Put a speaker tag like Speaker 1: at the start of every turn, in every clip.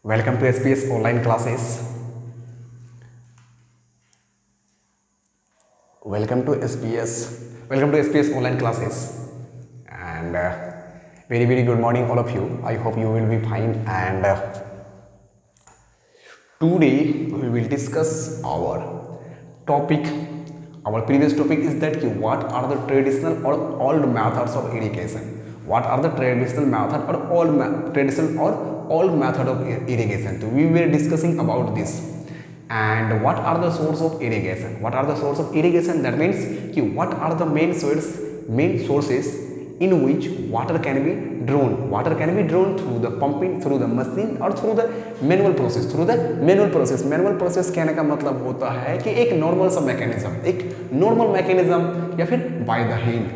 Speaker 1: Welcome to SPS online classes. Welcome to SPS. Welcome to SPS online classes. And very good morning all of you. I hope you will be fine. And today we will discuss our topic. Our previous topic is that what are the traditional or old methods of irrigation? What are the traditional method or traditional or old method of irrigation? So we were discussing about this. And what are the source of irrigation? What are the source of irrigation? That means what are the main sources in which water can be drawn. Water can be drawn through the pumping, through the machine or through the manual process. Through the manual process. Manual process कहने का मतलब होता है कि एक normal सा mechanism, एक normal mechanism या फिर by the hand.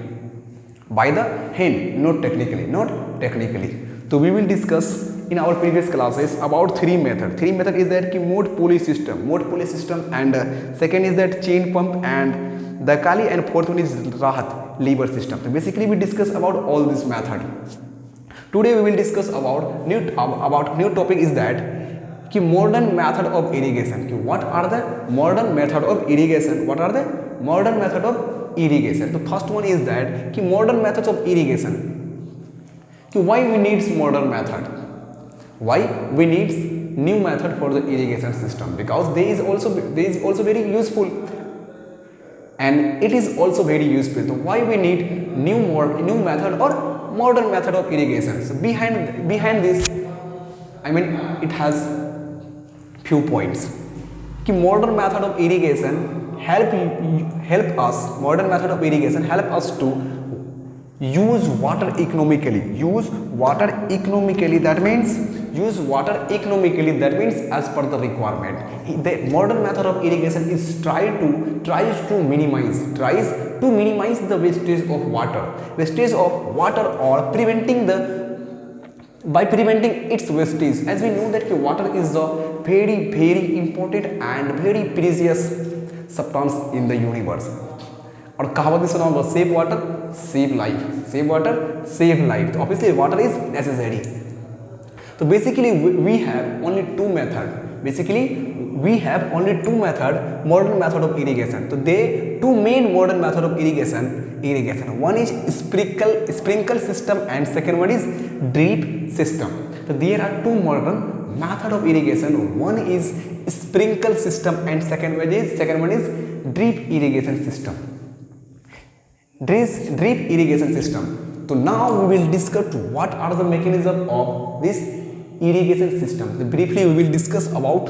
Speaker 1: By the hand, not technically. So we will discuss in our previous classes about three methods. Three method is that mode pulley system, and second is that chain pump, and the Kali, and fourth one is Rahat lever system. So basically we discuss about all this method. Today we will discuss about new topic is that modern method of irrigation. What are the modern method of irrigation? What are the modern method of irrigation? The first one is that modern methods of irrigation. Why we need modern method? Why we need new method for the irrigation system? Because they is also very useful, and it is also very useful. So why we need new method or modern method of irrigation? So behind this, I mean, it has few points. Modern method of irrigation help us. Modern method of irrigation help us to use water economically. That means use water economically. That means as per the requirement. The modern method of irrigation is tries to minimize the wastage of water, or preventing its wastage. As we know that water is a very important and very precious substance in the universe. और कहावत भी सुना होगा, save water save life. तो obviously water is necessary. So basically we have only two method, modern method of irrigation. So two main modern method of irrigation. One is sprinkle system, and second one is drip system. So there are two modern method of irrigation. One is sprinkle system, and second one is drip irrigation system. Drip irrigation system. So now we will discuss what are the mechanism of this irrigation system. So briefly we will discuss about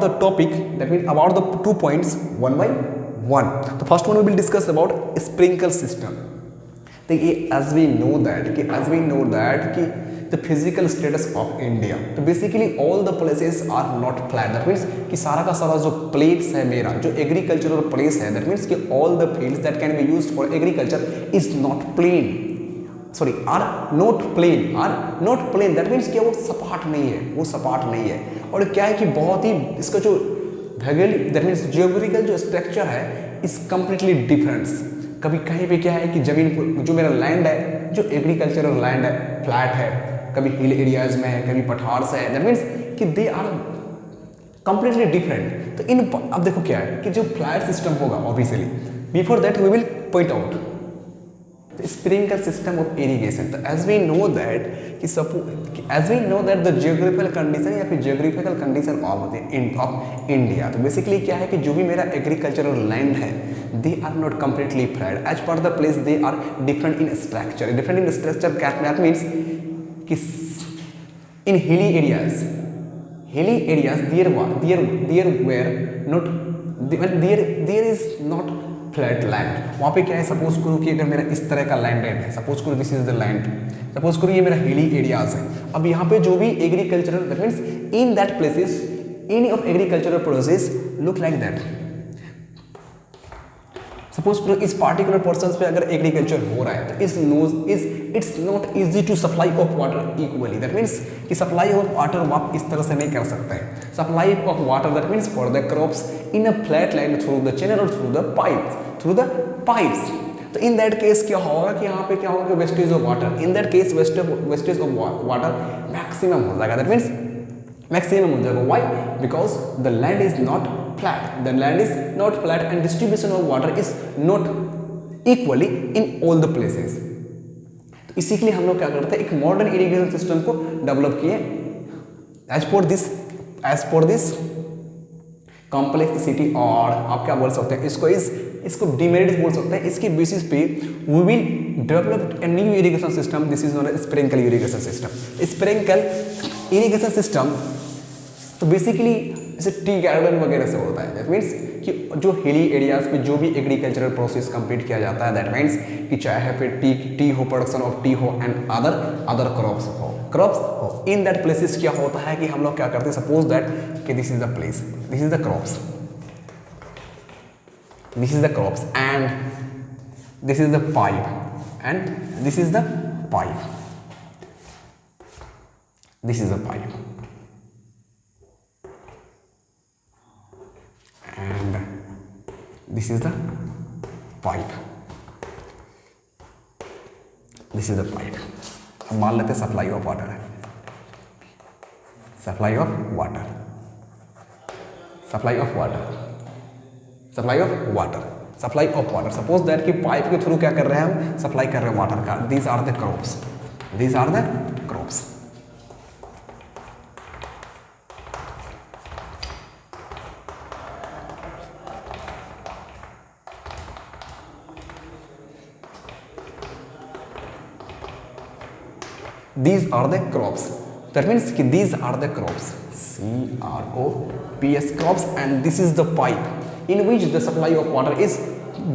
Speaker 1: the topic, that means about the 2 points one by one. The first one we will discuss about sprinkle system. So as we know that the physical status of India, तो basically all the places are not flat. That means कि सारा का सारा जो place है मेरा, जो agricultural place है, that means कि all the fields that can be used for agriculture is not plain. are not plain. That means कि वो सपाट नहीं है. और क्या है कि बहुत ही इसका जो भौगोलिक, that means geographical जो structure है is completely different. कभी कहीं पे क्या है कि जमीन जो मेरा लैंड है, जो एग्रीकल्चरल लैंड है, फ्लैट है, कभी हिल एरियाज में है, कभी पठार से है. दैट मीन्स कि दे आर कंप्लीटली डिफरेंट. तो अब देखो क्या है कि जो फ्लैट सिस्टम होगा, obviously before that we will point out sprinkle system of irrigation. So as we know that the geographical condition या फिर geographical condition of India, तो basically क्या है कि जो भी मेरा agricultural land है, they are not completely flat. As per the place they are different in structure. That means कि in hilly areas there is not flat land. वहाँ पे क्या है, सपोज करो कि अगर मेरा इस तरह का लैंड है, सपोज करो this is the land, suppose करो ये मेरा हिली एरियाज है. अब यहाँ पे जो भी agricultural, that means in that places any of agricultural process look like that. Suppose करो इस पार्टिकुलर पर्सन पे अगर एग्रीकल्चर हो रहा है, तो it's not easy to supply of water equally. That means कि सप्लाई ऑफ वाटर आप इस तरह से नहीं कर सकते हैं. Supply of water, that means for the crops in a flat land through the channel और थ्रू द पाइप्स. तो इन दैट केस क्या होगा कि यहाँ पे क्या होगा कि wastage of water, in that case wastage of water maximum हो जाएगा, दैट मीन्स मैक्सिमम हो जाएगा। Why? Because the land is not flat, the land is not flat and distribution of water is not equally in all the places. तो इसी के लिए हम लोग क्या करते हैं, एक मॉडर्न इरिगेशन सिस्टम को डेवलप किए एज पर दिस कॉम्प्लेक्सिटी, और आप क्या बोल सकते हैं इसको डिमेरिट्स बोल सकते हैं। इसके बेसिस पे we will develop a new irrigation system, this is known as sprinkle irrigation system. Sprinkle irrigation system तो बेसिकली जैसे टी गार्डन वगैरह से होता है, दैट मीन्स कि जो हिली एरियाज पे जो भी एग्रीकल्चरल प्रोसेस कंप्लीट किया जाता है, दैट मीन्स कि चाहे फिर टी हो, प्रोडक्शन ऑफ टी हो एंड अदर क्रॉप्स हो, इन दैट प्लेसेस क्या होता है कि हम लोग क्या करते हैं, सपोज दैट कि this is the place, this is the crops, this is the crops and this is the pipe and this is the pipe, this is the pipe and this is the pipe, this is the pipe। अब मान लेते हैं supply of water है, supply of water, supply of water, supply of water, supply of water. Suppose that कि pipe के through क्या कर रहे हैं हम, सप्लाई कर रहे हैं वाटर का। These are the crops, these are the crops. These are the crops, that means कि these are the crops, CROPS, crops, and this is the pipe in which the supply of water is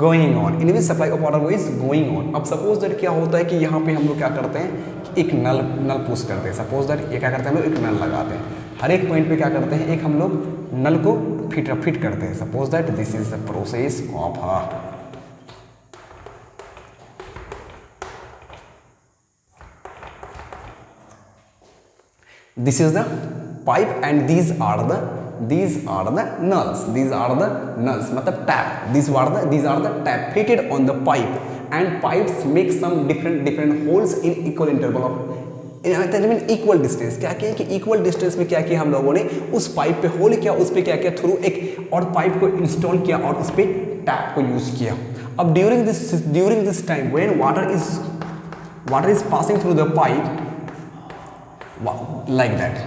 Speaker 1: going on, in which supply of water is going on। अब suppose that क्या होता है कि यहाँ पे हम लोग क्या करते हैं, एक नल पुश करते हैं। सपोज दैट ये क्या करते हैं, हम लोग एक नल लगाते हैं, हर एक पॉइंट पे क्या करते हैं, एक हम लोग नल को फिट करते हैं। Suppose that this is the process of this is the pipe and these are the nulls, these are the nulls मतलब tap, these are the tap fitted on the pipe and pipes make some different holes in equal interval of equal distance. क्या किया कि equal distance में क्या किया हम लोगों ने, उस पाइप पे होल किया, उस पे क्या किया, थ्रू एक और पाइप को इंस्टॉल किया और उस पे टैप को यूज किया। अब during this time when water is passing through the pipe like that,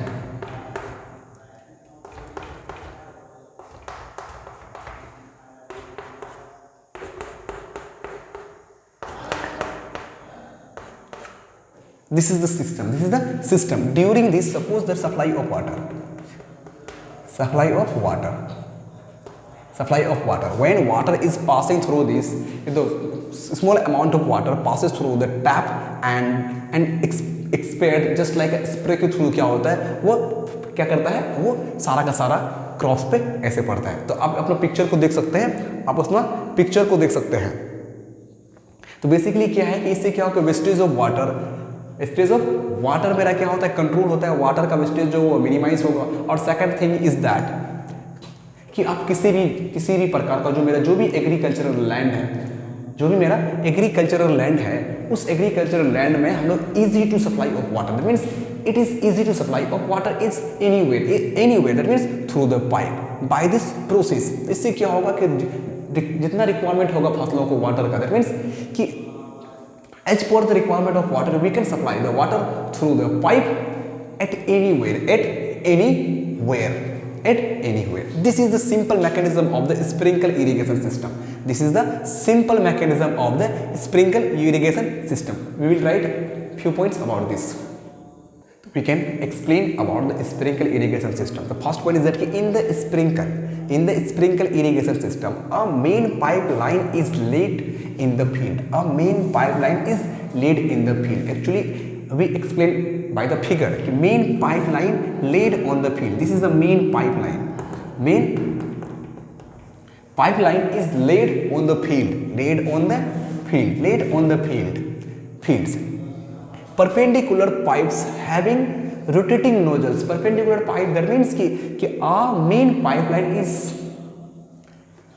Speaker 1: this is the system, during this, suppose the supply of water, when water is passing through this, the small amount of water passes through the tap and expire just like spray के through क्या होता है, वो क्या करता है, वो सारा का सारा क्रॉप्स पे ऐसे पड़ता है। तो आप अपना पिक्चर को देख सकते हैं, आप उसमें पिक्चर को देख सकते हैं। तो बेसिकली क्या है कि इससे क्या होगा, वेस्टेज ऑफ वाटर मेरा क्या होता है, कंट्रोल होता है, वाटर का वेस्टेज जो मिनिमाइज होगा। और सेकंड थिंग इज दैट कि आप किसी भी प्रकार का जो भी एग्रीकल्चरल लैंड है, जो भी मेरा एग्रीकल्चरल लैंड है, उस एग्रीकल्चरल लैंड में हम लोग easy to supply of water, that means it is easy to supply of water is anywhere, that means through the pipe by this process. इससे क्या होगा कि जितना रिक्वायरमेंट होगा फसलों को वाटर का, दैट मीन्स कि as per the requirement of water we can supply the water through the pipe at anywhere. This is the simple mechanism of the sprinkle irrigation system. This is the simple mechanism of the sprinkle irrigation system. We will write few points about this. We can explain about the sprinkle irrigation system. The first point is that in the sprinkle irrigation system, a main pipeline is laid in the field. Actually, we explain by the figure कि main pipeline laid on the field. This is the main pipeline. Main pipeline is laid on the fields. Perpendicular pipes having rotating nozzles. Perpendicular pipe, that means कि our main pipeline is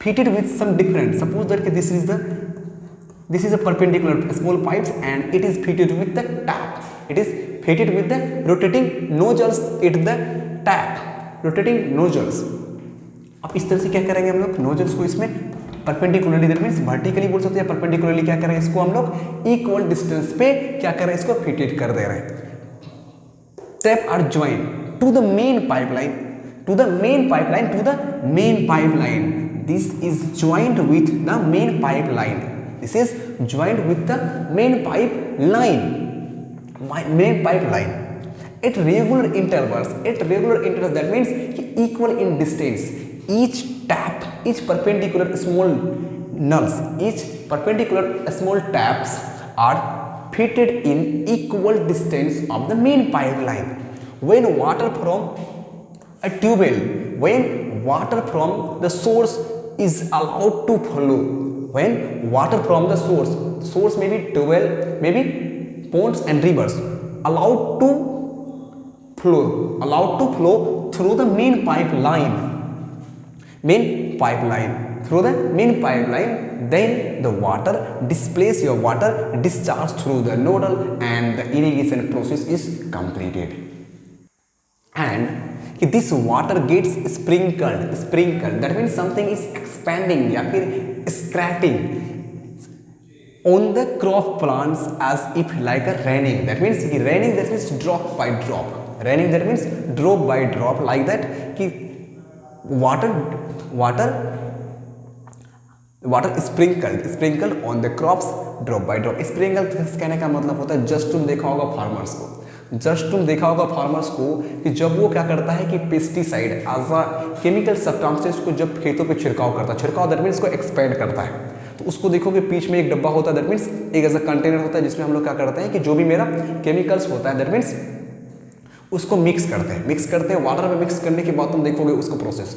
Speaker 1: fitted with some different. Suppose that this is this is a perpendicular small pipes and it is fitted with the tap. It is fitted with the rotating nozzles at the tap, rotating nozzles. अब इस तरह से क्या करेंगे हम लोग, nozzles को इसमें परपेंडिकुलरली, दैट मींस वर्टिकली बोल सकते हैं, परपेंडिकुलरली क्या करें इसको हम लोग इक्वल डिस्टेंस पे क्या करें इसको फिटेड कर दे रहे हैं. Tap are join to the main pipeline, to the main pipeline, to the main pipeline. This is joint with the main pipeline. This is joint with the main pipeline, main pipeline at regular intervals, at regular intervals, that means equal in distance. Each tap, each perpendicular small nulls, each perpendicular small taps are fitted in equal distance of the main pipeline. When water from a tube well, when water from the source is allowed to flow, when water from the source may be tube well, maybe ponds and rivers, allowed to flow through the main pipeline, through the main pipeline, then the water displays your water discharge through the nodal and the irrigation process is completed. And this water gets sprinkled, that means something is expanding या फिर scratching on the crop plants as if like a raining. That means raining, that means drop by drop. Raining, that means drop by drop, like that कि water sprinkled on the crops drop by drop. Sprinkle कहने का मतलब होता है, just तुम देखा होगा farmers को, कि जब वो क्या करता है कि pesticide as a chemical substances को जब खेतों पे छिड़काव करता है, छिड़काव दैट मीन्स को एक्सपेंड करता है, तो उसको देखोगे बीच में एक डब्बा होता है, दैट मीन्स एक ऐसा कंटेनर होता है जिसमें हम लोग क्या करते हैं कि जो भी मेरा केमिकल्स होता है दैट मीन्स उसको मिक्स करते हैं वाटर में. मिक्स करने के बाद तुम देखोगे उसका प्रोसेस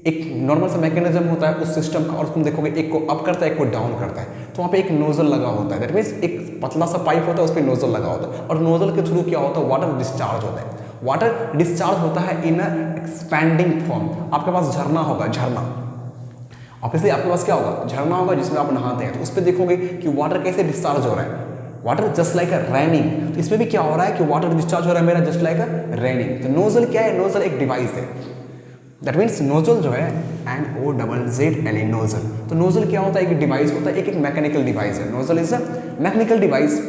Speaker 1: एक नॉर्मल सा मैकेनिज्म होता है उस सिस्टम का, और तुम देखोगे एक को अप करता है एक को डाउन करता है. तो वहाँ पे एक नोजल लगा होता है, दैट मीन्स एक पतला सा पाइप होता है उस पर नोजल लगा होता है, और नोजल के थ्रू क्या होता है वाटर डिस्चार्ज होता है. वाटर डिस्चार्ज होता है इन अ एक्सपैंडिंग फॉर्म. आपके पास झरना होगा, झरना ऑब्वियसली आपके पास क्या होगा, झरना होगा जिसमें आप नहाते हैं, तो उस पर देखोगे कि वाटर कैसे डिस्चार्ज हो रहा है. वाटर जस्ट लाइक अ रेनिंग. तो इसमें भी क्या हो रहा है कि वाटर डिस्चार्ज हो रहा है मेरा जस्ट लाइक अ रेनिंग. तो नोजल क्या है, नोजल एक डिवाइस है, दैट मीन्स नोजल जो है NOZZLE नोजल. तो नोजल क्या होता है, एक डिवाइस होता है, एक मैकेनिकल डिवाइस है. Nozzle is a mechanical device.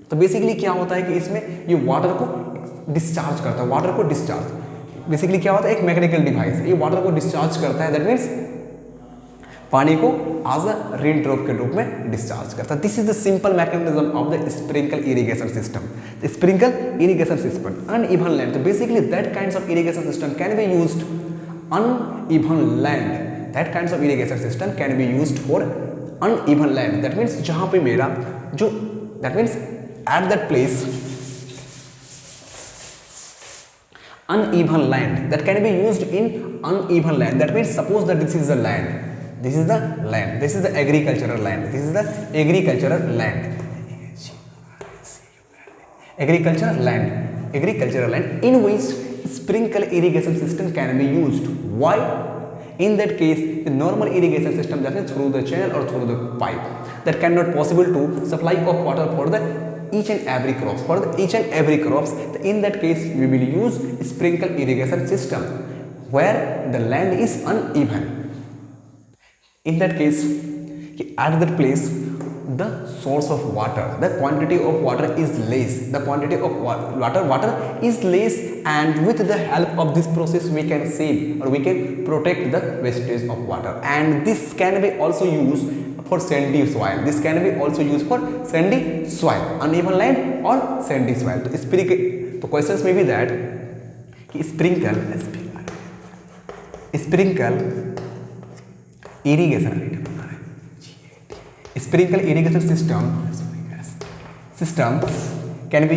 Speaker 1: तो बेसिकली क्या होता है कि इसमें ये वाटर को डिस्चार्ज करता है, वाटर को डिस्चार्ज बेसिकली क्या होता है, एक मैकेनिकल डिवाइस ये वाटर को डिस्चार्ज करता है, दैट मीन्स पानी को एज अ रेन ड्रॉप के रूप में डिस्चार्ज करता है. This is the simple mechanism of the sprinkle irrigation system. The sprinkle irrigation system uneven land. तो basically that kinds of irrigation system can be used uneven land. That kinds of irrigation system can be used for uneven land. That means जहाँ पे मेरा जो that means at that place uneven land that can be used in uneven land. That means suppose that this is the land, this is the land, this is the agricultural land, this is the agricultural land, agricultural land in which sprinkle irrigation system can be used. Why? In that case, the normal irrigation system, that is through the channel or through the pipe, that cannot possible to supply of water for the each and every crops. For the each and every crops, in that case, we will use sprinkle irrigation system where the land is uneven. In that case, at that place, the source of water, the quantity of water is less, the quantity of water is less, and with the help of this process we can save or we can protect the wastage of water. And this can be also used for sandy soil. This can be also used for sandy soil, uneven land or sandy soil. तो questions may be that sprinkle irrigation system can be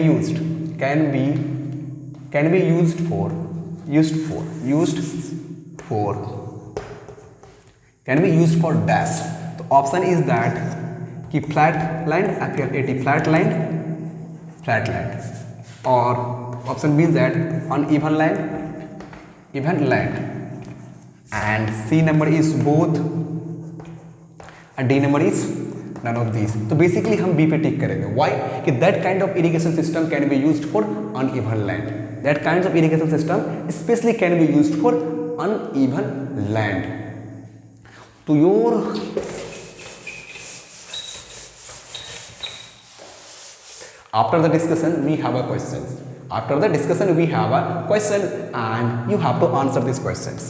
Speaker 1: used for dash. तो option is that कि flat land, flat land, और option B is that uneven land, and C number is both, and D number is none of these. तो basically हम B पे टिक करेंगे। Why? कि that kind of irrigation system can be used for uneven land. That kind of irrigation system specially can be used for uneven land. तो your after the discussion we have a questions. After the discussion we have a question and you have to answer these questions.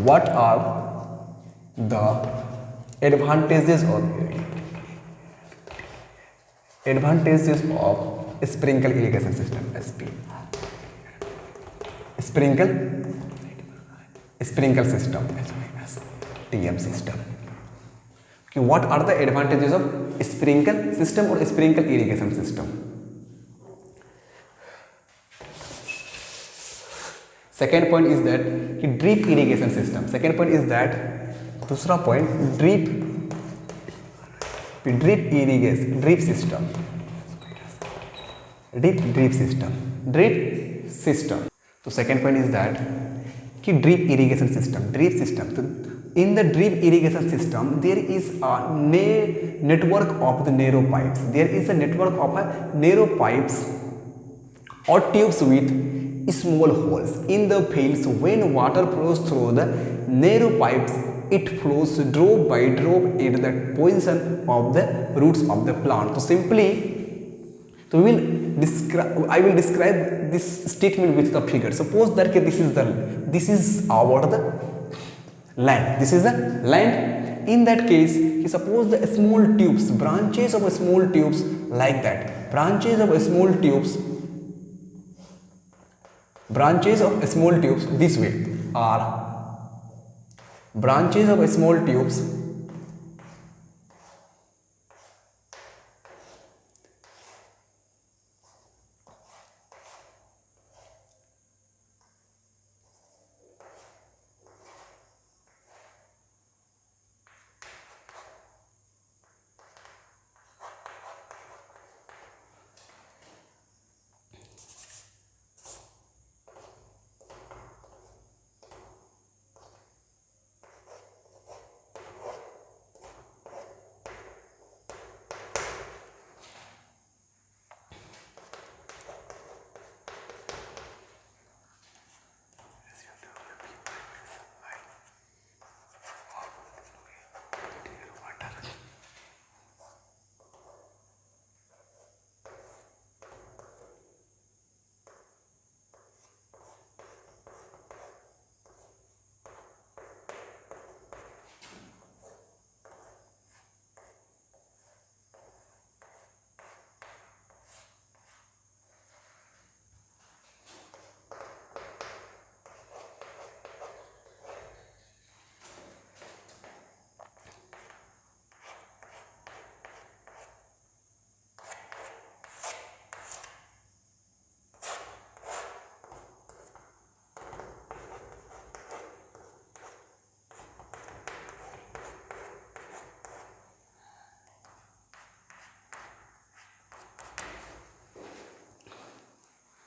Speaker 1: What are the advantages of sprinkle irrigation system? sprinkle system, TM system. What are the advantages of sprinkle system or sprinkle irrigation system? Second point is that drip irrigation system. Second point is that दूसरा point drip system. तो second point is that drip irrigation system. तो in the drip irrigation system there is a network of the narrow pipes. There is a network of narrow pipes or tubes with small holes in the fields. When water flows through the narrow pipes, it flows drop by drop at the position of the roots of the plant. So simply, I will describe this statement with the figure. Suppose that this is our land. This is the land. In that case, suppose the small tubes, branches of small tubes like that. Branches of small tubes this way are branches of small tubes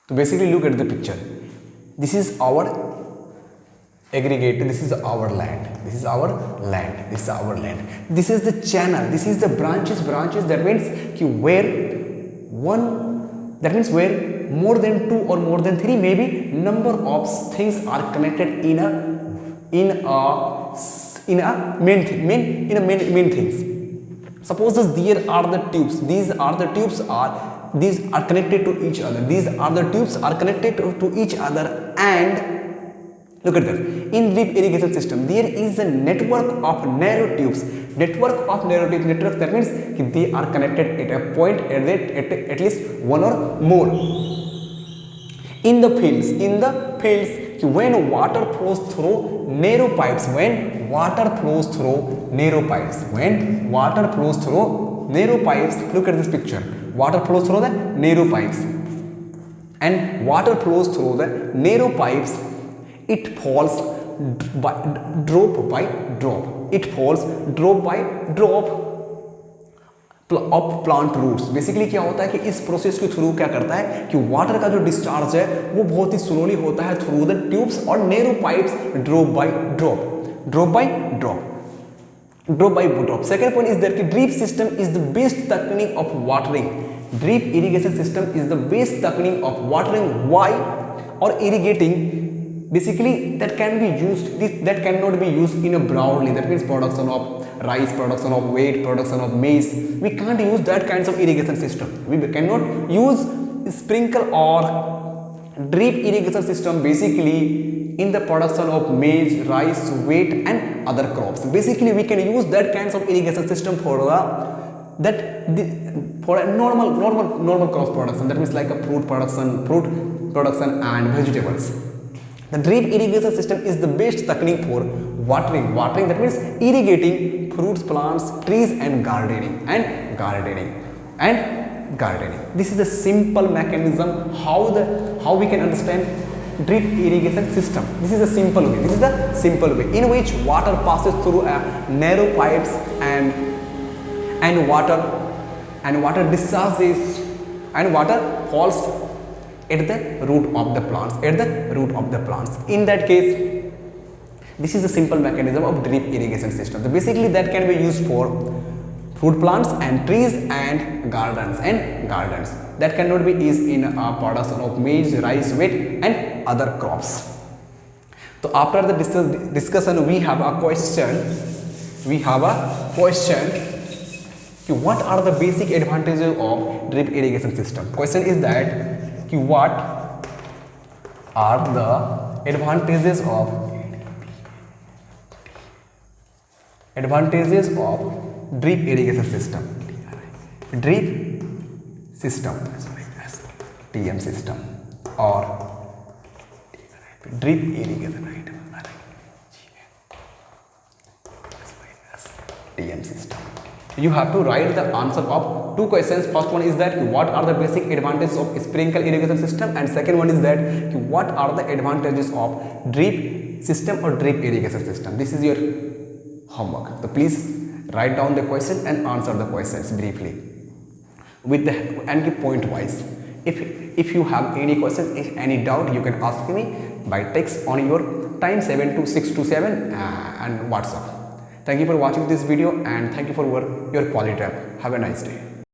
Speaker 1: So basically look at the picture. This is our aggregate, this is our land, this is our land, this is our land. This is the channel, this is the branches, that means where more than 2 or more than 3 maybe number of things are connected in a main things. Suppose there are the tubes, these are connected to each other, and look at that. In drip irrigation system there is a network of narrow tubes. That means they are connected at a point at least one or more. In the fields, when water flows through narrow pipes, look at this picture. Water flows through the narrow pipes, and water flows through the narrow pipes. It falls drop by drop. of plant roots. Basically क्या होता है कि इस process के through क्या करता है कि वाटर का जो डिस्चार्ज है वो बहुत ही स्लोली होता है थ्रू द ट्यूब्स और narrow pipes, drop by drop. drop by drop. Second point is that drip system is the best technique of watering. Drip irrigation system is the best technique of watering. Why? Or irrigating, basically that can be used, that cannot be used in a broadly, that means production of rice, production of wheat, production of maize. We can't use that kinds of irrigation system. We cannot use sprinkle or drip irrigation system basically in the production of maize, rice, wheat and other crops. Basically we can use that kinds of irrigation system for for a normal crop production, that means like a fruit production and vegetables. The drip irrigation system is the best technique for watering. Watering, that means irrigating fruits, plants, trees and gardening. This is the simple mechanism how we can understand drip irrigation system. This is the simple way. This is the simple way in which water passes through a narrow pipes and water discharges and water falls at the root of the plants. In that case, this is the simple mechanism of drip irrigation system. So basically that can be used for fruit plants and trees and gardens. That cannot be used in a production of maize, rice, wheat and other crops. So after the discussion we have a question. What are the basic advantages of drip irrigation system? Question is that what are the advantages of drip irrigation system? Drip system, TM system or drip irrigation, TM system. You have to write the answer of two questions. First one is that what are the basic advantages of sprinkle irrigation system, and second one is that what are the advantages of drip system or drip irrigation system. This is your homework. So please write down the question and answer the questions briefly with the and point wise. If you have any questions, if any doubt, you can ask me by text on your time 72627 and WhatsApp. Thank you for watching this video and thank you for your quality time. Have a nice day.